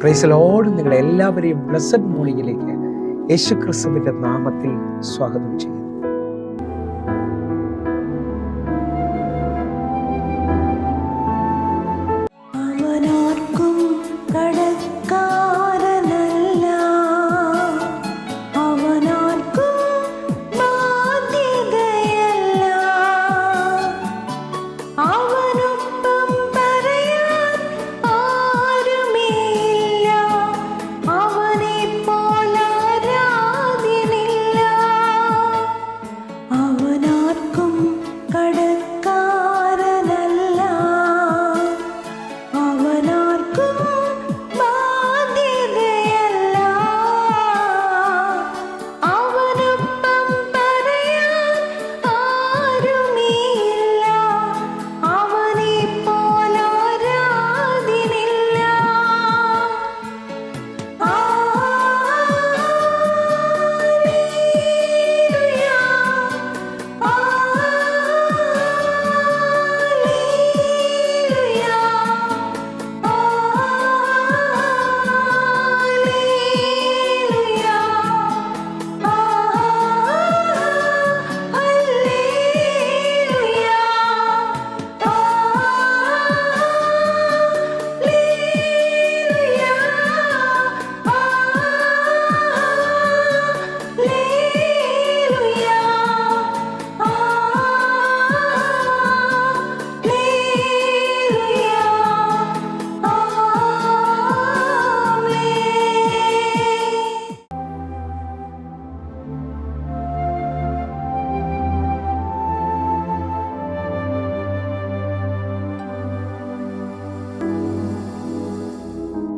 Praise Lord. നിങ്ങളെ എല്ലാവരെയും blessed മോർണിംഗിലേക്ക് യേശുക്രിസ്തുവിന്റെ നാമത്തിൽ സ്വാഗതം ചെയ്യുന്നു.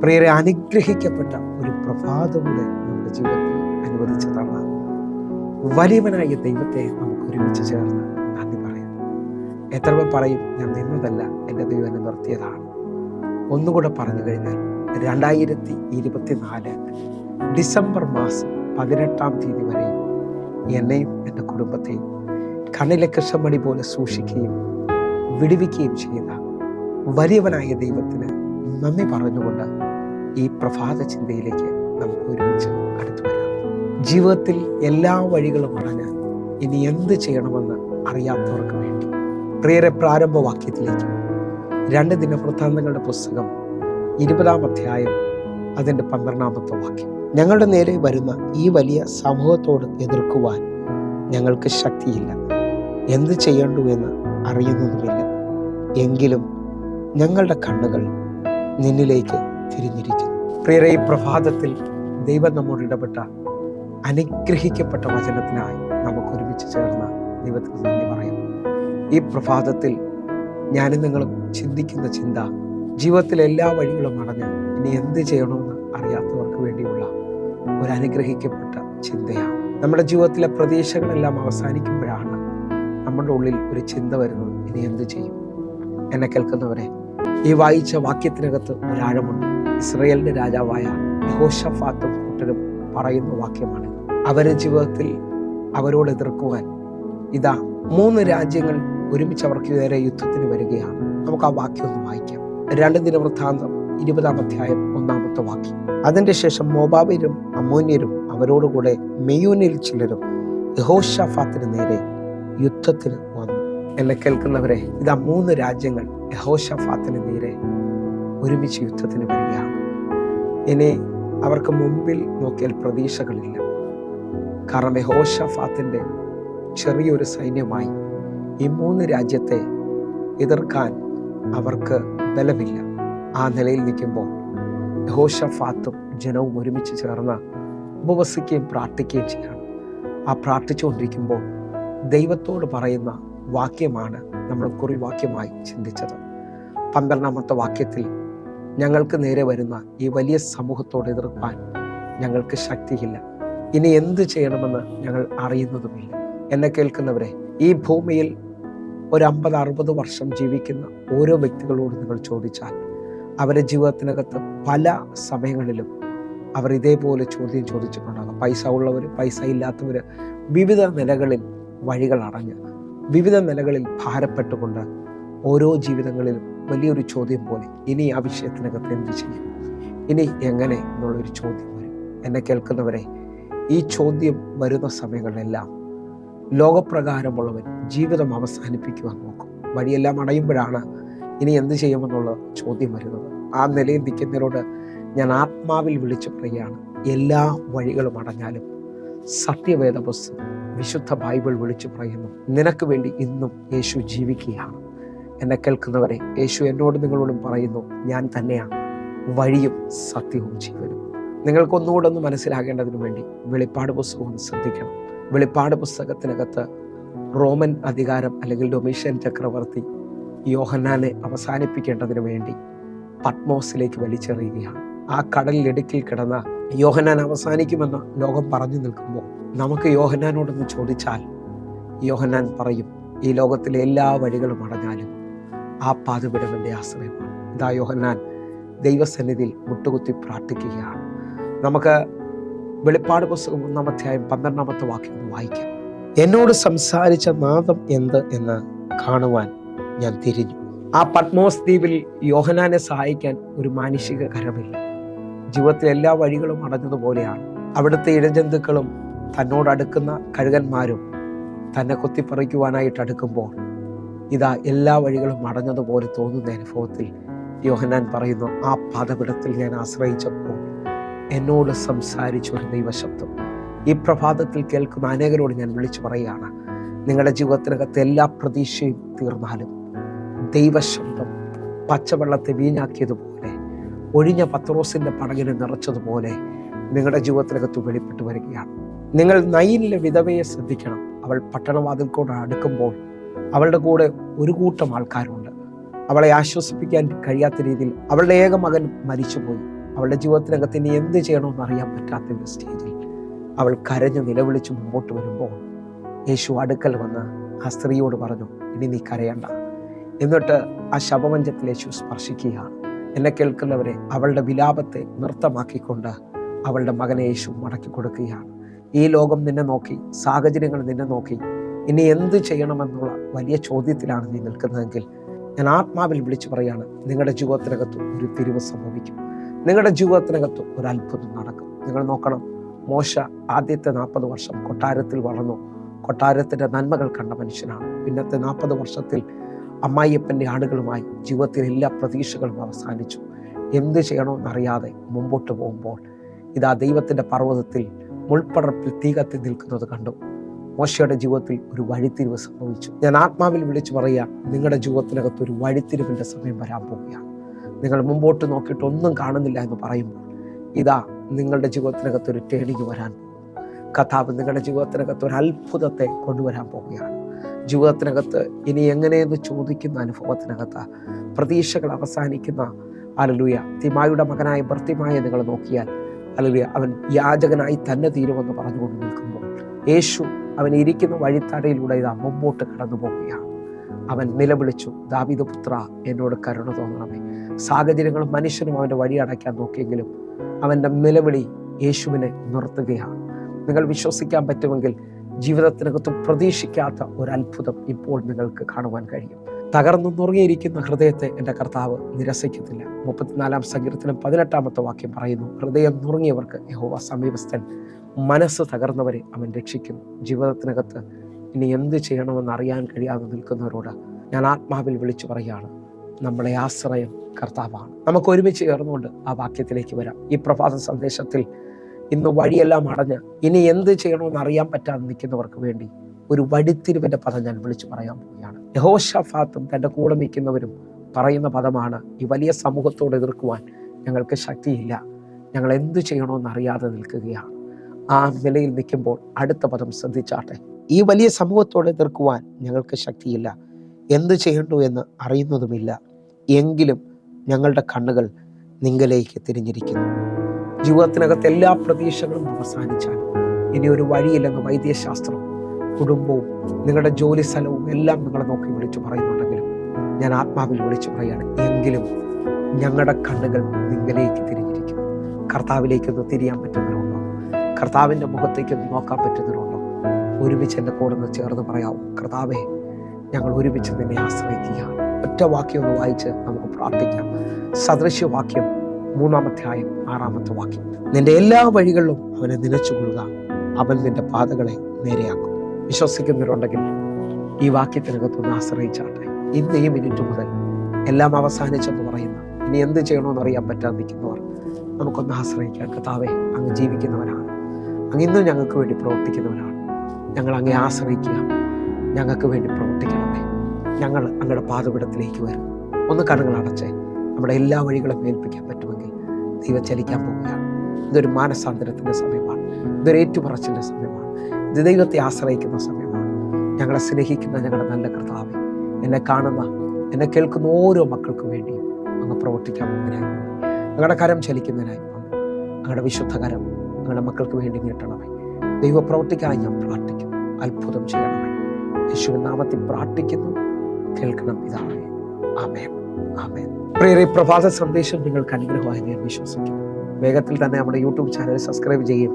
പ്രിയരെ, അനുഗ്രഹിക്കപ്പെട്ട ഒരു പ്രഭാതമുടെ നമ്മുടെ ജീവിതത്തിൽ അനുവദിച്ചതാണ്. വലിയവനായ ദൈവത്തെ നമുക്ക് ഒരുമിച്ച് ചേർന്ന് നന്ദി പറയാം. എത്ര പേർ പറയും, ഞാൻ നിന്നതല്ല, എൻ്റെ ദൈവം എന്നെ നിർത്തിയതാണ്. ഒന്നുകൂടെ പറഞ്ഞു കഴിഞ്ഞാൽ 2024 ഡിസംബർ മാസം 18-ാം തീയതി വരെ എന്നെയും എൻ്റെ കുടുംബത്തെയും കണ്ണിലെ കൃഷ്ണമണി പോലെ സൂക്ഷിക്കുകയും വിടുവിക്കുകയും ചെയ്ത വലിയവനായ ദൈവത്തിന് നന്ദി പറഞ്ഞുകൊണ്ട് ഈ പ്രഭാത ചിന്തയിലേക്ക് നമുക്ക് ഒരുമിച്ച് അടുത്തു വരാം. ജീവിതത്തിൽ എല്ലാ വഴികളും അടഞ്ഞ് ഇനി എന്ത് ചെയ്യണമെന്ന് അറിയാത്തവർക്ക് വേണ്ടി പ്രിയരെ, പ്രാരംഭവാക്യത്തിലേക്ക് 2 ദിനവൃത്താന്തങ്ങളുടെ പുസ്തകം 20-ാം അധ്യായം അതിൻ്റെ 12-ാമത്തെ വാക്യം. ഞങ്ങളുടെ നേരെ വരുന്ന ഈ വലിയ സമൂഹത്തോട് എതിർക്കുവാൻ ഞങ്ങൾക്ക് ശക്തിയില്ല, എന്ത് ചെയ്യണ്ടു എന്ന് അറിയുന്നതുമില്ല. എങ്കിലും ഞങ്ങളുടെ കണ്ണുകൾ നിന്നിലേക്ക് തിരിഞ്ഞിരിക്കുന്നു. പ്രിയരെ, ഈ പ്രഭാതത്തിൽ ദൈവം നമ്മോട് ഇടപെട്ട അനുഗ്രഹിക്കപ്പെട്ട വചനത്തിനായി നമുക്ക് ഒരുമിച്ച് ചേർന്ന് ദൈവത്തിന് നന്ദി പറയാം. ഈ പ്രഭാതത്തിൽ ഞാനും നിങ്ങളും ചിന്തിക്കുന്ന ചിന്ത ജീവിതത്തിലെ എല്ലാ വഴികളും അടഞ്ഞ് ഇനി എന്ത് ചെയ്യണമെന്ന് അറിയാത്തവർക്ക് വേണ്ടിയുള്ള ഒരു അനുഗ്രഹിക്കപ്പെട്ട ചിന്തയാണ്. നമ്മുടെ ജീവിതത്തിലെ പ്രതീക്ഷകളെല്ലാം അവസാനിക്കുമ്പോഴാണ് നമ്മുടെ ഉള്ളിൽ ഒരു ചിന്ത വരുന്നത്, ഇനി എന്ത് ചെയ്യും. എന്നെ കേൾക്കുന്നവരെ, ഈ വായിച്ച വാക്യത്തിനകത്ത് ഒരാഴമുണ്ട്. ഇസ്രായേലിന്റെ രാജാവായ യഹോശഫാത്തും കൂട്ടരും പറയുന്ന വാക്യമാണ്. അവരുടെ ജീവിതത്തിൽ അവരോട് എതിർക്കുവാൻ ഇതാ 3 രാജ്യങ്ങൾ ഒരുമിച്ച് അവർക്ക് നേരെ യുദ്ധത്തിന് വരികയാണ്. നമുക്ക് ആ വാക്യം ഒന്ന് വായിക്കാം. 2 ദിനവൃത്താന്തം 20-ാം അധ്യായം 1-ാമത്തെ വാക്യം. അതിന്റെ ശേഷം മോബാബ്യരും അമ്മോന്യരും അവരോടുകൂടെ മെയൂനിൽ ചിലരും യഹോശഫാത്തിന് നേരെ യുദ്ധത്തിന് വന്നു. എന്നെ കേൾക്കുന്നവരെ, ഇതാ 3 രാജ്യങ്ങൾ യഹോശഫാത്തിന് നേരെ ഒരുമിച്ച് യുദ്ധത്തിന് വരികയാണ്. ഇനി അവർക്ക് മുമ്പിൽ നോക്കിയാൽ പ്രതീക്ഷകളില്ല. കാരണം യഹോശഫാത്തിന്റെ ചെറിയൊരു സൈന്യമായി ഈ 3 രാജ്യത്തെ എതിർക്കാൻ അവർക്ക് ബലമില്ല. ആ നിലയിൽ നിൽക്കുമ്പോൾ യഹോശഫാത്തും ജനവും ഒരുമിച്ച് ചേർന്ന് ഉപവസിക്കുകയും പ്രാർത്ഥിക്കുകയും ചെയ്യണം. ആ പ്രാർത്ഥിച്ചുകൊണ്ടിരിക്കുമ്പോൾ ദൈവത്തോട് പറയുന്ന വാക്യമാണ് നമ്മൾ കുറിവാക്യമായി ചിന്തിച്ചത്. 12-ാമത്തെ വാക്യത്തിൽ, ഞങ്ങൾക്ക് നേരെ വരുന്ന ഈ വലിയ സമൂഹത്തോട് എതിർക്കാൻ ഞങ്ങൾക്ക് ശക്തിയില്ല, ഇനി എന്ത് ചെയ്യണമെന്ന് ഞങ്ങൾ അറിയുന്നതുമില്ല. എന്നെ കേൾക്കുന്നവരെ, ഈ ഭൂമിയിൽ ഒരു 50-60 വർഷം ജീവിക്കുന്ന ഓരോ വ്യക്തികളോട് നിങ്ങൾ ചോദിച്ചാൽ അവരുടെ ജീവിതത്തിനകത്ത് പല സമയങ്ങളിലും അവർ ഇതേപോലെ ചോദ്യം ചോദിച്ചിട്ടുണ്ടാകും. പൈസ ഉള്ളവർ, പൈസ ഇല്ലാത്തവർ, വിവിധ നിലകളിൽ വഴികൾ അടഞ്ഞ് വിവിധ നിലകളിൽ ഭാരപ്പെട്ടുകൊണ്ട് ഓരോ ജീവിതങ്ങളിലും വലിയൊരു ചോദ്യം പോലെ, ഇനി ആ വിഷയത്തിനകത്ത് എന്ത് ചെയ്യും, ഇനി എങ്ങനെ എന്നുള്ളൊരു ചോദ്യം വരും. എന്നെ കേൾക്കുന്നവരെ, ഈ ചോദ്യം വരുന്ന സമയങ്ങളിലെല്ലാം ലോകപ്രകാരമുള്ളവൻ ജീവിതം അവസാനിപ്പിക്കുവാൻ നോക്കും. വഴിയെല്ലാം അടയുമ്പോഴാണ് ഇനി എന്ത് ചെയ്യുമെന്നുള്ള ചോദ്യം വരുന്നത്. ആ നിലയിൽ നിൽക്കുന്നവരോട് ഞാൻ ആത്മാവിൽ വിളിച്ചു പറയുകയാണ്, എല്ലാ വഴികളും അടഞ്ഞാലും സത്യവേദ പുസ്തകം, വിശുദ്ധ ബൈബിൾ വിളിച്ചു പറയുന്നു, നിനക്ക് വേണ്ടി ഇന്നും യേശു ജീവിക്കുകയാണ്. എന്നെ കേൾക്കുന്നവരെ, യേശു എന്നോട് നിങ്ങളോടും പറയുന്നു, ഞാൻ തന്നെയാണ് വഴിയും സത്യവും ജീവനും. നിങ്ങൾക്കൊന്നുകൂടെ ഒന്ന് മനസ്സിലാകേണ്ടതിന് വേണ്ടി വെളിപ്പാട് പുസ്തകം ഒന്ന് ശ്രദ്ധിക്കണം. വെളിപ്പാട് പുസ്തകത്തിനകത്ത് റോമൻ അധികാരം അല്ലെങ്കിൽ ഡൊമീഷ്യൻ ചക്രവർത്തി യോഹന്നാനെ അവസാനിപ്പിക്കേണ്ടതിന് വേണ്ടി പത്മോസിലേക്ക് വലിച്ചെറിയുകയാണ്. ആ കടലിലിടുക്കിൽ കിടന്ന യോഹന്നാൻ അവസാനിക്കുമെന്ന് ലോകം പറഞ്ഞു നിൽക്കുമ്പോൾ നമുക്ക് യോഹന്നാനോടൊന്ന് ചോദിച്ചാൽ യോഹന്നാൻ പറയും, ഈ ലോകത്തിലെ എല്ലാ വഴികളും അടഞ്ഞാലും ആ പാതപിടം എൻ്റെ ആശ്രയമാണ്. ഇതാ യോഹന്നാൻ ദൈവസന്നിധിയിൽ മുട്ടുകുത്തി പ്രാർത്ഥിക്കുകയാണ്. നമുക്ക് വെളിപ്പാട് പുസ്തകം 1-ാം അധ്യായം 12-ാമത്തെ വാക്യം വായിക്കാം. എന്നോട് സംസാരിച്ച നാദം എന്ത് എന്ന് കാണുവാൻ ഞാൻ തിരിഞ്ഞു. ആ പത്മോസ് ദ്വീപിൽ യോഹന്നാനെ സഹായിക്കാൻ ഒരു മാനുഷിക കരമില്ല. ജീവിതത്തിലെ എല്ലാ വഴികളും അടഞ്ഞതുപോലെയാണ്. അവിടുത്തെ ഇഴജന്തുക്കളും തന്നോടടുക്കുന്ന കഴുകന്മാരും തന്നെ കൊത്തിപ്പറിക്കുവാനായിട്ട് അടുക്കുമ്പോൾ ഇതാ എല്ലാ വഴികളും അടഞ്ഞതുപോലെ തോന്നുന്ന അനുഭവത്തിൽ യോഹന്നാൻ പറയുന്നു, ആ പാതപിടത്തിൽ ഞാൻ ആശ്രയിച്ചപ്പോൾ എന്നോട് സംസാരിച്ച ഒരു ദൈവശബ്ദം. ഈ പ്രഭാതത്തിൽ കേൾക്കുന്ന അനേകരോട് ഞാൻ വിളിച്ചു പറയുകയാണ്, നിങ്ങളുടെ ജീവിതത്തിനകത്ത് എല്ലാ പ്രതീക്ഷയും തീർന്നാലും ദൈവശബ്ദം പച്ചവെള്ളത്തെ വീഞ്ഞാക്കിയതുപോലെ, ഒഴിഞ്ഞ പത്രോസിന്റെ പടകിനെ നിറച്ചതുപോലെ നിങ്ങളുടെ ജീവിതത്തിനകത്ത് വെളിപ്പെട്ട് വരികയാണ്. നിങ്ങൾ നൈനിലെ വിധവയെ ശ്രദ്ധിക്കണം. അവൾ പട്ടണവാതിൽ കൂടെ അടുക്കുമ്പോൾ അവളുടെ കൂടെ ഒരു കൂട്ടം ആൾക്കാരുണ്ട്. അവളെ ആശ്വസിപ്പിക്കാൻ കഴിയാത്ത രീതിയിൽ അവളുടെ ഏക മകൻ മരിച്ചുപോയി. അവളുടെ ജീവിതത്തിനകത്ത് ഇനി എന്ത് ചെയ്യണമെന്ന് അറിയാൻ പറ്റാത്ത ഒരു സ്റ്റേജിൽ അവൾ കരഞ്ഞു നിലവിളിച്ച് മുമ്പോട്ട് വരുമ്പോൾ യേശു അടുക്കൽ വന്ന് ആ സ്ത്രീയോട് പറഞ്ഞു, ഇനി നീ കരയണ്ട. എന്നിട്ട് ആ ശവമഞ്ചത്തിൽ യേശു സ്പർശിക്കുകയാണ്. എന്നെ കേൾക്കുന്നവരെ, അവളുടെ വിലാപത്തെ നൃത്തമാക്കിക്കൊണ്ട് അവളുടെ മകനെ യേശു മടക്കി കൊടുക്കുകയാണ്. ഈ ലോകം നിന്നെ നോക്കി, സാഹചര്യങ്ങൾ നിന്നെ നോക്കി ഇനി എന്ത് ചെയ്യണമെന്നുള്ള വലിയ ചോദ്യത്തിലാണ് നീ നിൽക്കുന്നതെങ്കിൽ ഞാൻ ആത്മാവിൽ വിളിച്ചു പറയാണ്, നിങ്ങളുടെ ജീവിതത്തിനകത്ത് ഒരു തിരിവ് സംഭവിക്കും. നിങ്ങളുടെ ജീവിതത്തിനകത്ത് ഒരു അത്ഭുതം നടക്കും. നിങ്ങൾ നോക്കണം, മോശ ആദ്യത്തെ 40 വർഷം കൊട്ടാരത്തിൽ വളർന്നു. കൊട്ടാരത്തിൻ്റെ നന്മകൾ കണ്ട മനുഷ്യനാണ്. പിന്നത്തെ 40 വർഷത്തിൽ അമ്മായിയപ്പൻ്റെ ആടുകളുമായി ജീവിതത്തിൽ എല്ലാ പ്രതീക്ഷകളും അവസാനിച്ചു. എന്ത് ചെയ്യണമെന്നറിയാതെ മുമ്പോട്ട് പോകുമ്പോൾ ഇതാ ദൈവത്തിൻ്റെ പർവ്വതത്തിൽ മുൾപ്പടർപ്പിൽ തീ കത്തി നിൽക്കുന്നത് കണ്ടു. മോശയുടെ ജീവിതത്തിൽ ഒരു വഴിത്തിരിവ് സംഭവിച്ചു. ഞാൻ ആത്മാവിൽ വിളിച്ചു പറയുക, നിങ്ങളുടെ ജീവിതത്തിനകത്ത് ഒരു വഴിത്തിരിവിൻ്റെ സമയം വരാൻ പോവുകയാണ്. നിങ്ങൾ മുമ്പോട്ട് നോക്കിയിട്ട് ഒന്നും കാണുന്നില്ല എന്ന് പറയുമ്പോൾ ഇതാ നിങ്ങളുടെ ജീവിതത്തിനകത്ത് ഒരു ടേണിങ് വരാൻ പോകുന്നു. കർത്താവ് നിങ്ങളുടെ ജീവിതത്തിനകത്ത് ഒരു അത്ഭുതത്തെ കൊണ്ടുവരാൻ പോവുകയാണ്. ജീവിതത്തിനകത്ത് ഇനി എങ്ങനെയെന്ന് ചോദിക്കുന്ന അനുഭവത്തിനകത്ത് പ്രതീക്ഷകൾ അവസാനിക്കുന്ന ഹല്ലേലൂയ തിമായുടെ മകനായ ബർത്തിമായ നിങ്ങൾ നോക്കിയാൽ ഹല്ലേലൂയ അവൻ യാചകനായി തന്നെ തീരുമെന്ന് പറഞ്ഞുകൊണ്ട് നിൽക്കുമ്പോൾ യേശു അവൻ ഇരിക്കുന്ന വഴിത്തടയിലൂടെ ഇതാ മുമ്പോട്ട് കടന്നു പോവുകയാണ്. അവൻ നിലവിളിച്ചു, ദാവീദ് പുത്ര, എന്നോട് കരുണ തോന്നണമേ. സാഹചര്യങ്ങളും മനുഷ്യനും അവൻ്റെ വഴി അടയ്ക്കാൻ നോക്കിയെങ്കിലും അവൻ്റെ നിലവിളി യേശുവിനെ നിർത്തുകയാണ്. നിങ്ങൾ വിശ്വസിക്കാൻ പറ്റുമെങ്കിൽ ജീവിതത്തിനകത്ത് പ്രതീക്ഷിക്കാത്ത ഒരു അത്ഭുതം ഇപ്പോൾ നിങ്ങൾക്ക് കാണുവാൻ കഴിയും. തകർന്നു നുറുങ്ങിയിരിക്കുന്ന ഹൃദയത്തെ എൻ്റെ കർത്താവ് നിരസിക്കത്തില്ല. 34-ാം സങ്കീർത്തനം 18-ാമത്തെ വാക്യം പറയുന്നു, ഹൃദയം നുറുങ്ങിയവർക്ക് യഹോവ സമീപസ്ഥൻ, മനസ്സ് തകർന്നവരെ അവൻ രക്ഷിക്കുന്നു. ജീവിതത്തിനകത്ത് ഇനി എന്ത് ചെയ്യണമെന്ന് അറിയാൻ കഴിയാതെ നിൽക്കുന്നവരോട് ഞാൻ ആത്മാവിൽ വിളിച്ചു പറയുകയാണ്, നമ്മളെ ആശ്രയം കർത്താവാണ്. നമുക്ക് ഒരുമിച്ച് ചേർന്നുകൊണ്ട് ആ വാക്യത്തിലേക്ക് വരാം. ഈ പ്രഭാത സന്ദേശത്തിൽ ഇന്ന് വഴിയെല്ലാം അടഞ്ഞ് ഇനി എന്ത് ചെയ്യണമെന്ന് അറിയാൻ പറ്റാതെ നിൽക്കുന്നവർക്ക് വേണ്ടി ഒരു വഴിത്തിരിവിൻ്റെ പദം ഞാൻ വിളിച്ചു പറയാൻ പോവുകയാണ്. യഹോശാഫാത്തും തൻ്റെ കൂടെ നിൽക്കുന്നവരും പറയുന്ന പദമാണ്, ഈ വലിയ സമൂഹത്തോട് എതിർക്കുവാൻ ഞങ്ങൾക്ക് ശക്തിയില്ല, ഞങ്ങൾ എന്ത് ചെയ്യണമെന്ന് അറിയാതെ നിൽക്കുകയാണ്. ആ നിലയിൽ നിൽക്കുമ്പോൾ അടുത്ത പദം ശ്രദ്ധിച്ചാട്ടെ. ഈ വലിയ സമൂഹത്തോട് എതിർക്കുവാൻ ഞങ്ങൾക്ക് ശക്തിയില്ല, എന്ത് ചെയ്യണ്ടു എന്ന് അറിയുന്നതുമില്ല, എങ്കിലും ഞങ്ങളുടെ കണ്ണുകൾ നിങ്കലേക്ക് തിരിഞ്ഞിരിക്കുന്നു. ജീവിതത്തിനകത്ത് എല്ലാ പ്രതീക്ഷകളും അവസാനിച്ചാലും ഇനി ഒരു വഴിയില്ലെന്ന് വൈദ്യശാസ്ത്രം, കുടുംബവും നിങ്ങളുടെ ജോലി സ്ഥലവും എല്ലാം നിങ്ങളെ നോക്കി വിളിച്ചു പറയുന്നുണ്ടെങ്കിലും ഞാൻ ആത്മാവിൽ വിളിച്ചു പറയാണ്, എങ്കിലും ഞങ്ങളുടെ കണ്ണുകൾ നിങ്ങളിലേക്ക് തിരിഞ്ഞിരിക്കുന്നു. കർത്താവിലേക്കൊന്ന് തിരിയാൻ പറ്റുന്നവരുണ്ടോ? കർത്താവിൻ്റെ മുഖത്തേക്കൊന്ന് നോക്കാൻ പറ്റുന്നവരുണ്ടോ? ഒരുമിച്ച് എൻ്റെ കൂടെ ഒന്ന് ചേർന്ന് പറയാവൂ, കർത്താവേ, ഞങ്ങൾ ഒരുമിച്ച് നിന്നെ ആശ്രയിക്കുകയാണ്. ഒറ്റ വാക്യം ഒന്ന് വായിച്ച് നമുക്ക് പ്രാർത്ഥിക്കാം. സദൃശ്യവാക്യം 3-ാം 6-ാമത്തെ വാക്യം. നിന്റെ എല്ലാ വഴികളിലും അവനെ നനച്ചുകൊള്ളുക, അവൻ നിന്റെ പാതകളെ നേരെയാക്കും. വിശ്വസിക്കുന്നവരുണ്ടെങ്കിൽ ഈ വാക്യത്തിനകത്തൊന്ന് ആശ്രയിച്ചാട്ടെ. ഇന്ന് ഈ മിനിറ്റ് മുതൽ എല്ലാം അവസാനിച്ചെന്ന് പറയുന്ന, ഇനി എന്ത് ചെയ്യണമെന്ന് അറിയാൻ പറ്റാതെ നിൽക്കുന്നവർ നമുക്കൊന്ന് ആശ്രയിക്കാം. കർത്താവേ, അങ്ങ് ജീവിക്കുന്നവനാണ്, അങ്ങ് ഇന്നും ഞങ്ങൾക്ക് വേണ്ടി പ്രവർത്തിക്കുന്നവനാണ്. ഞങ്ങൾ അങ്ങേ ആശ്രയിക്കുക, ഞങ്ങൾക്ക് വേണ്ടി പ്രവർത്തിക്കണമേ. ഞങ്ങൾ അങ്ങയുടെ പാതപിടത്തിലേക്ക് വരും. ഒന്ന് കണ്ണുകൾ അടച്ചേ. നമ്മുടെ എല്ലാ വഴികളും ഏൽപ്പിക്കാൻ പറ്റുമെങ്കിൽ ദൈവം ചലിക്കാൻ പോവുകയാണ്. ഇതൊരു മാനസാന്തരത്തിൻ്റെ സമയമാണ്, ഇതൊരു ഏറ്റുപറച്ചിൻ്റെ സമയമാണ്, ഇത് ദൈവത്തെ ആശ്രയിക്കുന്ന സമയമാണ്. ഞങ്ങളെ സ്നേഹിക്കുന്ന ഞങ്ങളുടെ നല്ല കർത്താവേ, എന്നെ കാണുന്ന, എന്നെ കേൾക്കുന്ന ഓരോ മക്കൾക്ക് വേണ്ടിയും അങ്ങ് പ്രവർത്തിക്കാൻ പോകുന്നതിനായി, ഞങ്ങളുടെ കരം ചലിക്കുന്നതിനായി, ഞങ്ങളുടെ വിശുദ്ധ കരം ഞങ്ങളുടെ മക്കൾക്ക് വേണ്ടി നീട്ടണമേ. ദൈവ പ്രവർത്തിക്കായി ഞാൻ പ്രാർത്ഥിക്കുന്നു, അത്ഭുതം ചെയ്യണമേ. യേശുവിൻ നാമത്തിൽ പ്രാർത്ഥിക്കുന്നു, കേൾക്കണം പിതാവേ. ആമേൻ, ആമേൻ. പ്രിയരേ, പ്രഭാത സന്ദേശം നിങ്ങൾക്ക് അനുഗ്രഹമായി ഞാൻ വിശ്വസിക്കുന്നു. വേഗത്തിൽ തന്നെ നമ്മുടെ യൂട്യൂബ് ചാനൽ സബ്സ്ക്രൈബ് ചെയ്യുകയും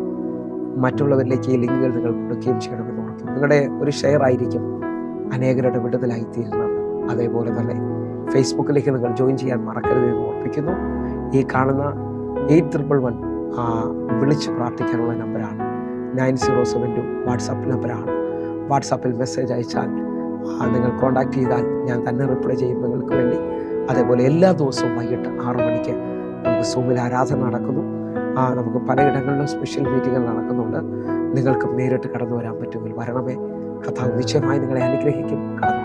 മറ്റുള്ളവരിലേക്ക് ഈ ലിങ്കുകൾ നിങ്ങൾ കൊടുക്കുകയും ചെയ്യണമെന്ന് ഓർക്കുന്നു. നിങ്ങളുടെ ഒരു ഷെയർ ആയിരിക്കും അനേകരുടെ വിടുതലായി തീരുന്നത്. അതേപോലെ തന്നെ ഫേസ്ബുക്കിലേക്ക് നിങ്ങൾ ജോയിൻ ചെയ്യാൻ മറക്കരുതെന്ന് ഓർപ്പിക്കുന്നു. ഈ കാണുന്ന 8111 വിളിച്ച് പ്രാർത്ഥിക്കാനുള്ള നമ്പറാണ്. 9072 വാട്സാപ്പ് നമ്പറാണ്. വാട്സാപ്പിൽ മെസ്സേജ് അയച്ചാൽ നിങ്ങൾ കോൺടാക്ട് ചെയ്താൽ ഞാൻ തന്നെ റിപ്ലൈ ചെയ്യും നിങ്ങൾക്ക് വേണ്ടി. അതേപോലെ എല്ലാ ദിവസവും വൈകിട്ട് 6 മണിക്ക് നമുക്ക് സൂമിൽ ആരാധന നടക്കുന്നു. നമുക്ക് പലയിടങ്ങളിലും സ്പെഷ്യൽ മീറ്റിങ്ങുകൾ നടക്കുന്നുണ്ട്. നിങ്ങൾക്കും നേരിട്ട് കടന്നു വരാൻ പറ്റുമെങ്കിൽ വരണമേ. കർത്താവ് നിശ്ചയമായി നിങ്ങളെ അനുഗ്രഹിക്കും. കടന്നു